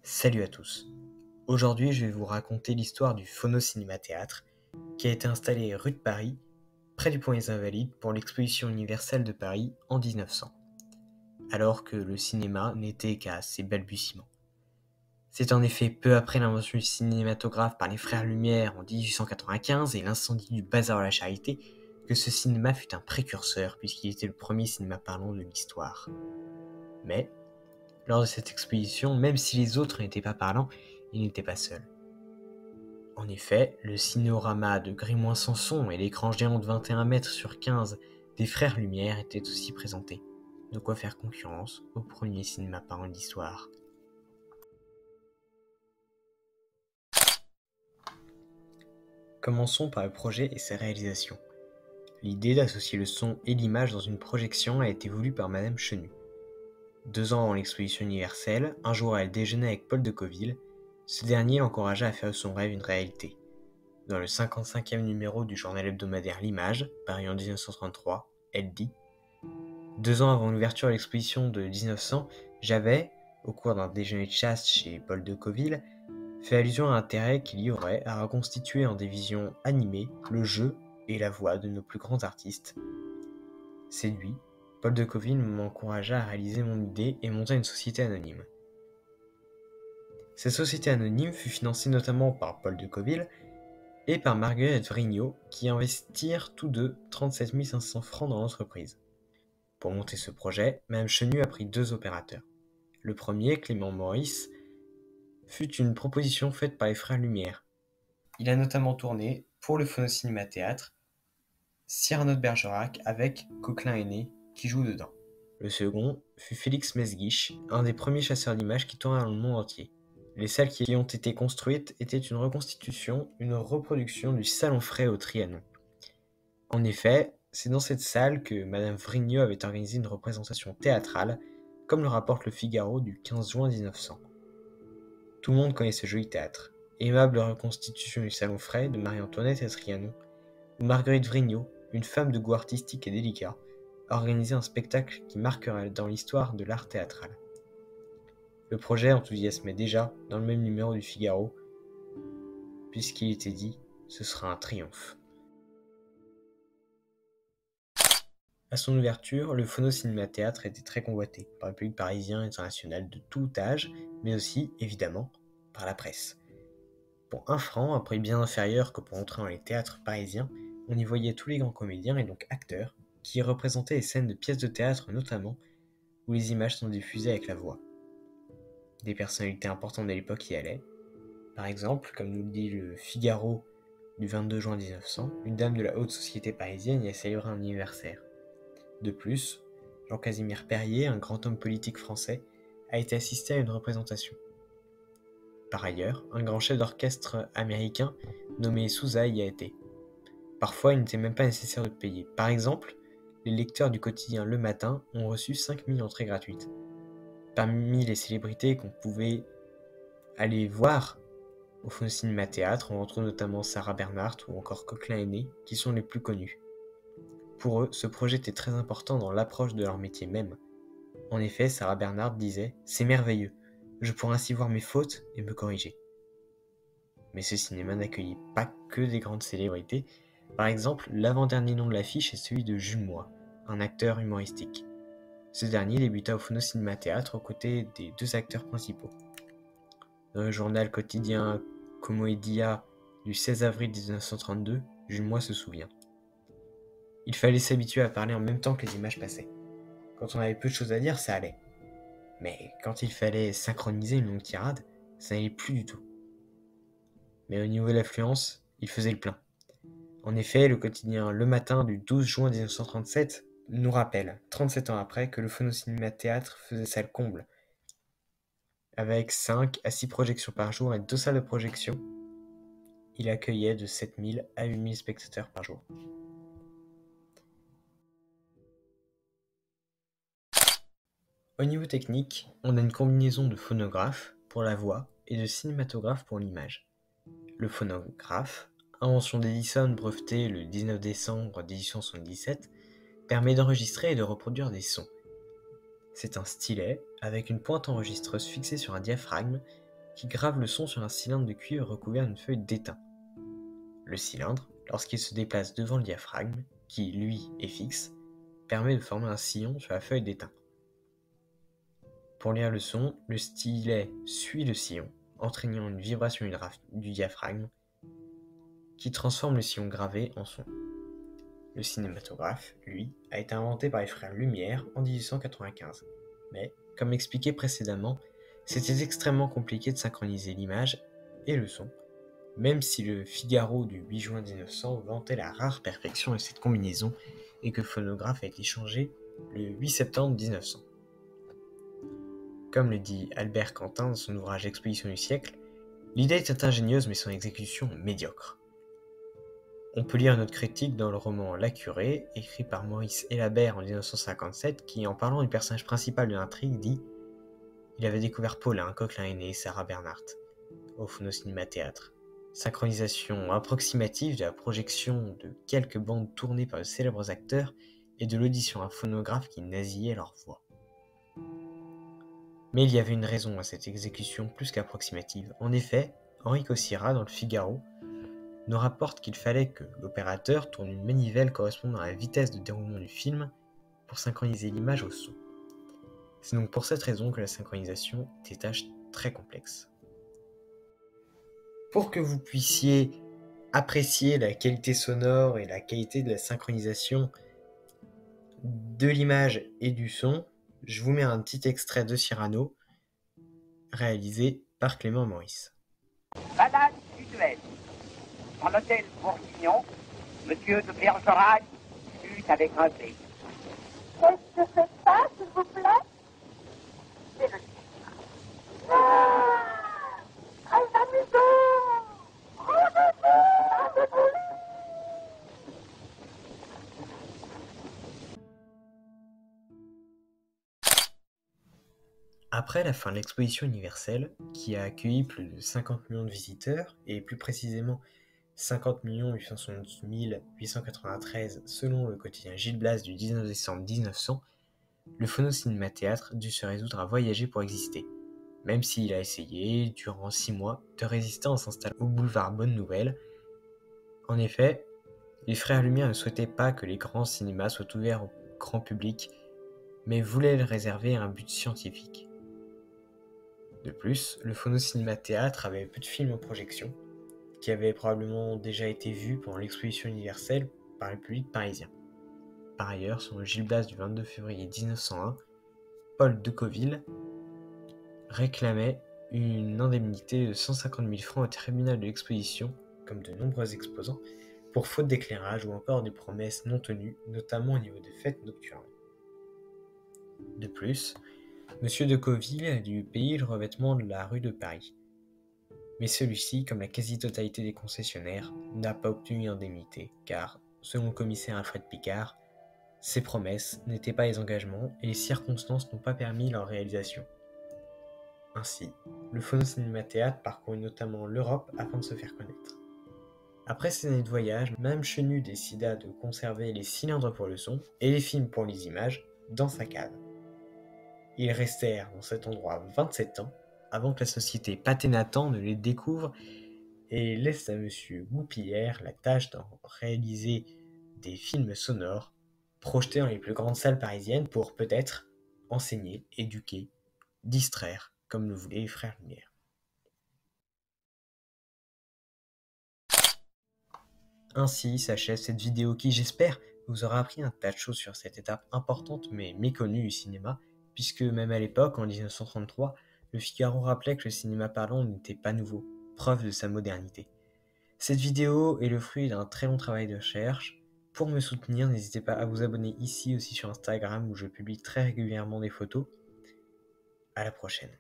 Salut à tous. Aujourd'hui, je vais vous raconter l'histoire du Phono-Cinéma-Théâtre qui a été installé rue de Paris, près du Pont des Invalides, pour l'Exposition universelle de Paris en 1900, alors que le cinéma n'était qu'à ses balbutiements. C'est en effet peu après l'invention du cinématographe par les frères Lumière en 1895 et l'incendie du Bazar de la Charité que ce cinéma fut un précurseur puisqu'il était le premier cinéma parlant de l'histoire. Mais, lors de cette exposition, même si les autres n'étaient pas parlants, il n'était pas seul. En effet, le cinéorama de Grimois-Sanson et l'écran géant de 21 mètres sur 15 des frères Lumière étaient aussi présentés, de quoi faire concurrence au premier cinéma parlant de l'histoire. Commençons par le projet et sa réalisation. L'idée d'associer le son et l'image dans une projection a été voulue par Madame Chenu. 2 ans avant l'exposition universelle, un jour elle déjeunait avec Paul de Coville. Ce dernier l'encouragea à faire de son rêve une réalité. Dans le 55e numéro du journal hebdomadaire L'Image, paru en 1933, elle dit « 2 ans avant l'ouverture de l'exposition de 1900, j'avais, au cours d'un déjeuner de chasse chez Paul de Coville, fait allusion à l'intérêt qu'il y aurait à reconstituer en des visions animées le jeu et la voix de nos plus grands artistes. Séduit, Paul de Coville m'encouragea à réaliser mon idée et monta une société anonyme. Cette société anonyme fut financée notamment par Paul de Coville et par Marguerite Vrignot, qui investirent tous deux 37 500 francs dans l'entreprise. Pour monter ce projet, Mme Chenu a pris 2 opérateurs. Le premier, Clément Maurice, fut une proposition faite par les frères Lumière. Il a notamment tourné, pour le Phono-Cinéma-Théâtre, Cyrano de Bergerac avec Coquelin aîné, qui joue dedans. Le second fut Félix Mesguich, un des premiers chasseurs d'images qui tourna dans le monde entier. Les salles qui ont été construites étaient une reconstitution, une reproduction du Salon Frais au Trianon. En effet, c'est dans cette salle que Madame Vrignot avait organisé une représentation théâtrale, comme le rapporte le Figaro du 15 juin 1900. Tout le monde connaît ce joli théâtre, aimable reconstitution du Salon Frais de Marie-Antoinette à Trianon, où Marguerite Vrignot, une femme de goût artistique et délicat, a organisé un spectacle qui marquera dans l'histoire de l'art théâtral. Le projet enthousiasmait déjà dans le même numéro du Figaro, puisqu'il était dit « ce sera un triomphe ». À son ouverture, le Phono-Cinéma-Théâtre était très convoité par le public parisien et international de tout âge, mais aussi, évidemment, par la presse. Pour 1 franc, un prix bien inférieur que pour entrer dans les théâtres parisiens, on y voyait tous les grands comédiens et donc acteurs, qui représentaient les scènes de pièces de théâtre notamment, où les images sont diffusées avec la voix. Des personnalités importantes de l'époque y allaient. Par exemple, comme nous le dit le Figaro du 22 juin 1900, une dame de la haute société parisienne y a célébré un anniversaire. De plus, Jean-Casimir Perrier, un grand homme politique français, a été assisté à une représentation. Par ailleurs, un grand chef d'orchestre américain nommé Sousa y a été. Parfois, il n'était même pas nécessaire de payer. Par exemple, les lecteurs du quotidien Le Matin ont reçu 5000 entrées gratuites. Parmi les célébrités qu'on pouvait aller voir au Phono-Cinéma-Théâtre, on retrouve notamment Sarah Bernhardt ou encore Coquelin aîné, qui sont les plus connus. Pour eux, ce projet était très important dans l'approche de leur métier même. En effet, Sarah Bernhardt disait « C'est merveilleux, je pourrais ainsi voir mes fautes et me corriger ». Mais ce cinéma n'accueillait pas que des grandes célébrités. Par exemple, l'avant-dernier nom de l'affiche est celui de Jules Moy, un acteur humoristique. Ce dernier débuta au Phono-Cinéma-Théâtre aux côtés des 2 acteurs principaux. Dans le journal quotidien Comoedia du 16 avril 1932, Jules Moy se souvient. Il fallait s'habituer à parler en même temps que les images passaient. Quand on avait peu de choses à dire, ça allait. Mais quand il fallait synchroniser une longue tirade, ça n'allait plus du tout. Mais au niveau de l'affluence, il faisait le plein. En effet, le quotidien Le Matin du 12 juin 1937 nous rappelle, 37 ans après, que le Phono-Cinéma-Théâtre faisait salle comble. Avec 5 à 6 projections par jour et 2 salles de projection, il accueillait de 7000 à 8000 spectateurs par jour. Au niveau technique, on a une combinaison de phonographe pour la voix et de cinématographe pour l'image. Le phonographe, invention d'Edison brevetée le 19 décembre 1877, permet d'enregistrer et de reproduire des sons. C'est un stylet avec une pointe enregistreuse fixée sur un diaphragme qui grave le son sur un cylindre de cuivre recouvert d'une feuille d'étain. Le cylindre, lorsqu'il se déplace devant le diaphragme, qui lui est fixe, permet de former un sillon sur la feuille d'étain. Pour lire le son, le stylet suit le sillon, entraînant une vibration du diaphragme qui transforme le sillon gravé en son. Le cinématographe, lui, a été inventé par les frères Lumière en 1895. Mais, comme expliqué précédemment, c'était extrêmement compliqué de synchroniser l'image et le son, même si le Figaro du 8 juin 1900 vantait la rare perfection de cette combinaison et que le phonographe a été changé le 8 septembre 1900. Comme le dit Albert Quentin dans son ouvrage Exposition du siècle, l'idée était ingénieuse mais son exécution médiocre. On peut lire notre critique dans le roman La Curée, écrit par Maurice Elabert en 1957, qui, en parlant du personnage principal de l'intrigue, dit « Il avait découvert Paulin, Coquelin-Aîné et Sarah Bernhardt au Phono-Cinéma-Théâtre. Synchronisation approximative de la projection de quelques bandes tournées par de célèbres acteurs et de l'audition à phonographe qui nasillait leur voix. » Mais il y avait une raison à cette exécution plus qu'approximative. En effet, Henri Cossira, dans le Figaro, nous rapporte qu'il fallait que l'opérateur tourne une manivelle correspondant à la vitesse de déroulement du film pour synchroniser l'image au son. C'est donc pour cette raison que la synchronisation est une tâche très complexe. Pour que vous puissiez apprécier la qualité sonore et la qualité de la synchronisation de l'image et du son, je vous mets un petit extrait de Cyrano réalisé par Clément Maurice. Balade sud-ouest. En hôtel Bourguignon, monsieur de Bergerac fut avec un B. Qu'est-ce que c'est ça, s'il vous plaît? C'est le cinéma. Un amusant! Rendez-vous! Après la fin de l'exposition universelle, qui a accueilli plus de 50 millions de visiteurs, et plus précisément 50 872 893 selon le quotidien Gil Blas du 19 décembre 1900, le Phono-Cinéma-Théâtre dut se résoudre à voyager pour exister, même s'il a essayé, durant 6 mois, de résister en s'installant au boulevard Bonne Nouvelle. En effet, les frères Lumière ne souhaitaient pas que les grands cinémas soient ouverts au grand public, mais voulaient le réserver à un but scientifique. De plus, le Phono-Cinéma-Théâtre avait peu de films en projection, qui avaient probablement déjà été vus pendant l'exposition universelle par le public parisien. Par ailleurs, sur le Gil Blas du 22 février 1901, Paul Decoville réclamait une indemnité de 150 000 francs au tribunal de l'exposition, comme de nombreux exposants, pour faute d'éclairage ou encore des promesses non tenues, notamment au niveau des fêtes nocturnes. De plus, M. Decoville a dû payer le revêtement de la rue de Paris. Mais celui-ci, comme la quasi-totalité des concessionnaires, n'a pas obtenu indemnité, car, selon le commissaire Alfred Picard, ces promesses n'étaient pas les engagements et les circonstances n'ont pas permis leur réalisation. Ainsi, le Phono-Cinéma-Théâtre parcourut notamment l'Europe afin de se faire connaître. Après ces années de voyage, Mme Chenu décida de conserver les cylindres pour le son et les films pour les images dans sa cave. Ils restèrent dans cet endroit 27 ans avant que la société Pathé Nathan ne les découvre et laisse à M. Goupillière la tâche d'en réaliser des films sonores projetés dans les plus grandes salles parisiennes pour peut-être enseigner, éduquer, distraire, comme le voulaient les frères Lumière. Ainsi s'achève cette vidéo qui, j'espère, vous aura appris un tas de choses sur cette étape importante mais méconnue du cinéma, puisque même à l'époque, en 1933, le Figaro rappelait que le cinéma parlant n'était pas nouveau, preuve de sa modernité. Cette vidéo est le fruit d'un très long travail de recherche. Pour me soutenir, n'hésitez pas à vous abonner ici aussi sur Instagram où je publie très régulièrement des photos. À la prochaine.